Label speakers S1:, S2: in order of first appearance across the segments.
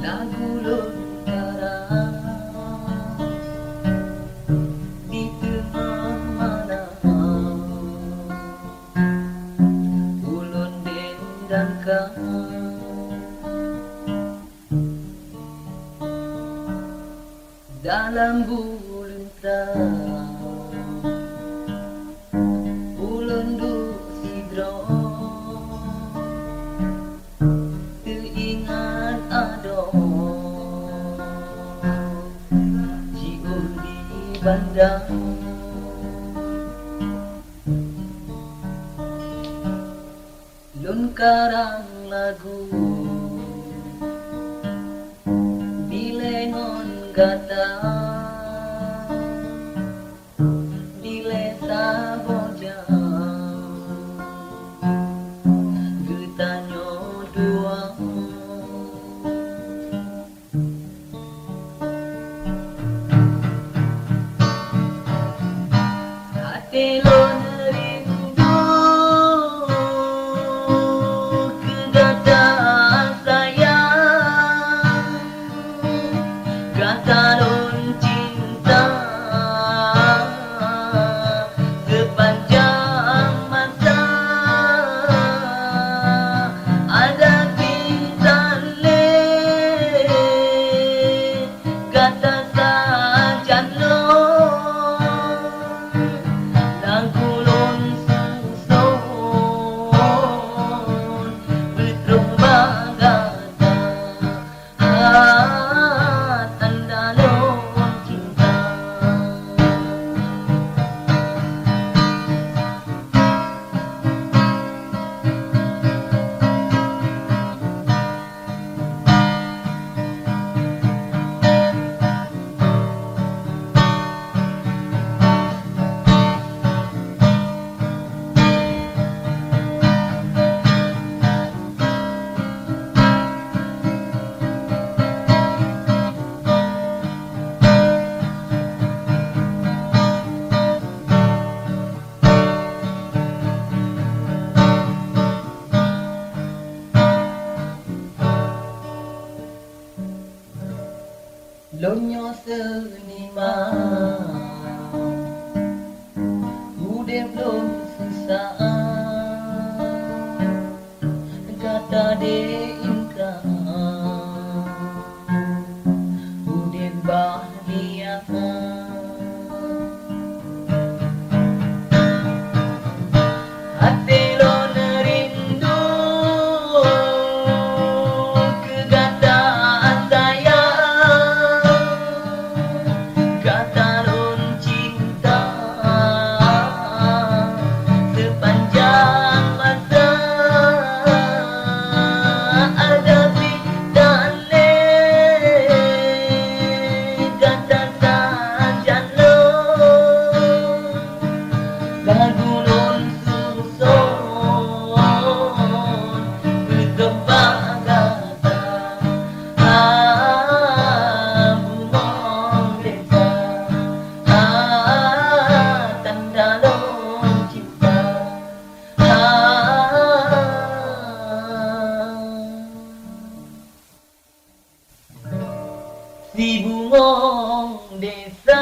S1: lagu lontara di tengah mana ulun dendangkan dalam bulan terang ulun duk sidro teringat ado jiun di bandang lun karang lagu bilengon gata dilesa bojang getanyo dua hati lon rindu kedataan sayang gata lon cinta sepanjang masa ada bintang le gata saja lo lagu lon susun berterumba gata tanda lon cinta lonyo seniman udep lon susah kata de inka udep bahagia hati lon rindu kegataan sayang gata lon cinta sepanjang masa ada bintang le gata saja lo lagu lon susun berkembang gata bumong desa tanda lon cinta si bumong desa.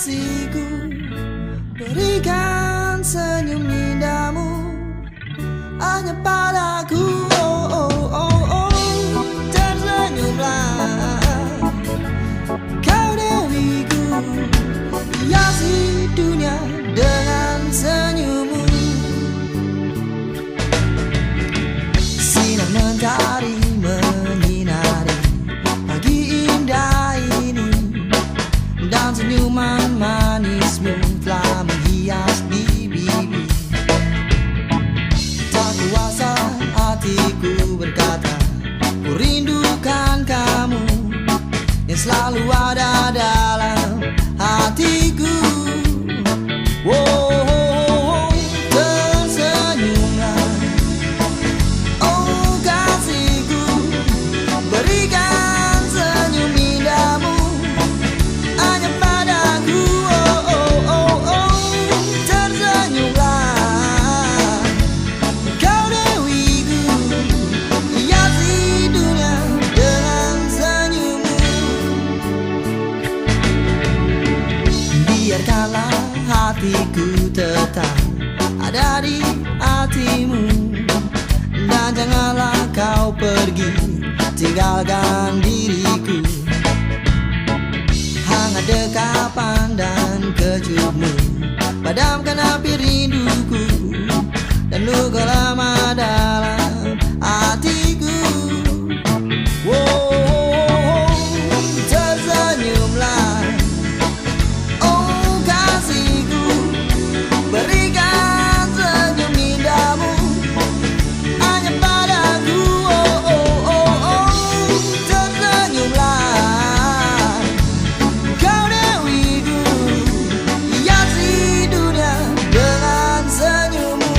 S2: kasihku, berikan senyum indahmu hanya padaku. Oh, oh, oh, oh. Tersenyumlah kau dewiku, hiasi dunia dengan senyummu. Sinar mentari menyinari pagi indah ini, dan senyuman manismu telah menghias di bibi. Tak kuasa hatiku berkata, ku rindukan kamu yang selalu ada dalam hatiku. Oh, tersenyumlah, oh kasihku, berikan senyum indahmu hanya padaku. Oh, oh, oh, oh. Tersenyumlah kau dewiku, hiasi dunia dengan senyummu. Biarkanlah hatiku tetap ada di hatimu, dan janganlah kau pergi tinggalkan diriku. Hangat dekapan dan kejutmu padamkan api rinduku, dan luka lama dalam hatiku. Oh, tersenyumlah, oh kasihku, berikan senyum indahmu hanya padaku. Oh, oh, oh, oh. Tersenyumlah kau dewiku, hiasi dunia dengan senyummu.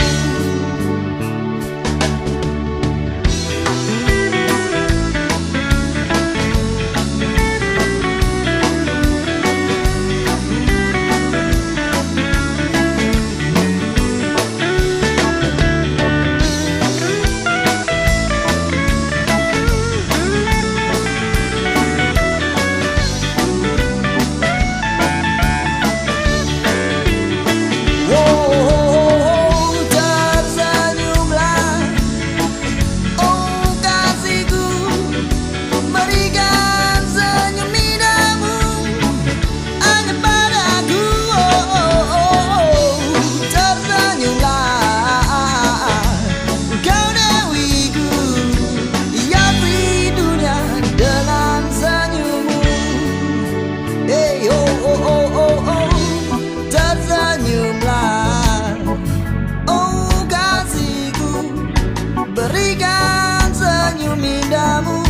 S2: Berikan senyum indahmu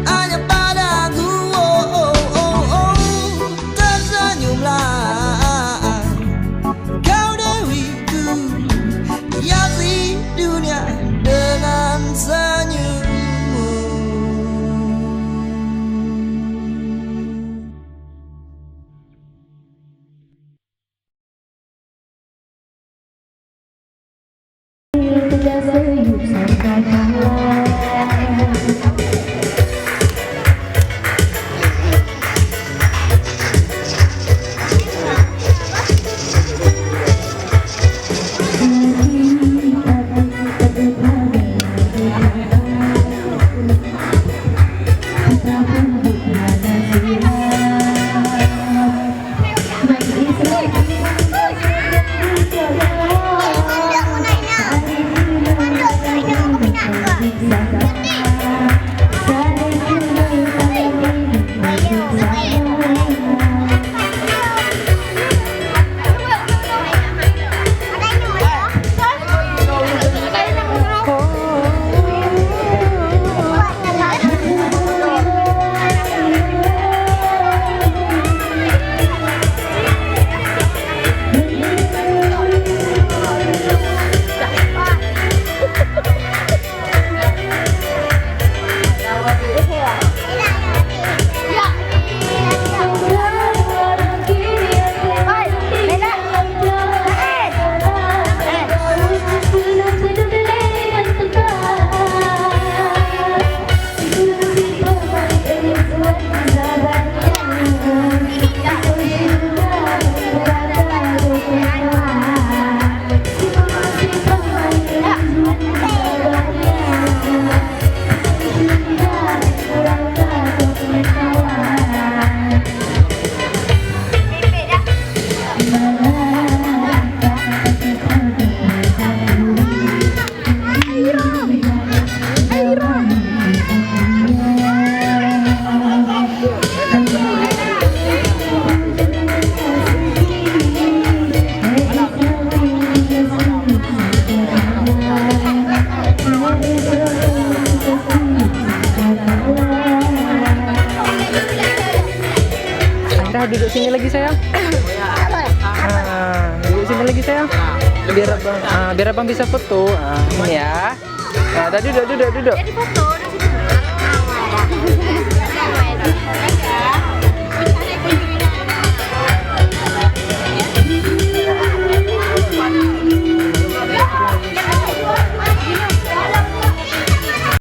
S2: hanya padaku. Oh, oh, oh, oh. Tersenyumlah kau dewiku, hiasi dunia dengan senyummu.
S3: Sayup sampai malam. Hãy subscribe cho kênh Ghiền Mì Gõ để không bỏ lỡ
S4: duduk sini lagi sayang. Duduk sini lagi sayang. Biar abang bisa foto. Ini ya. Duduk.
S5: Jadi foto di situ.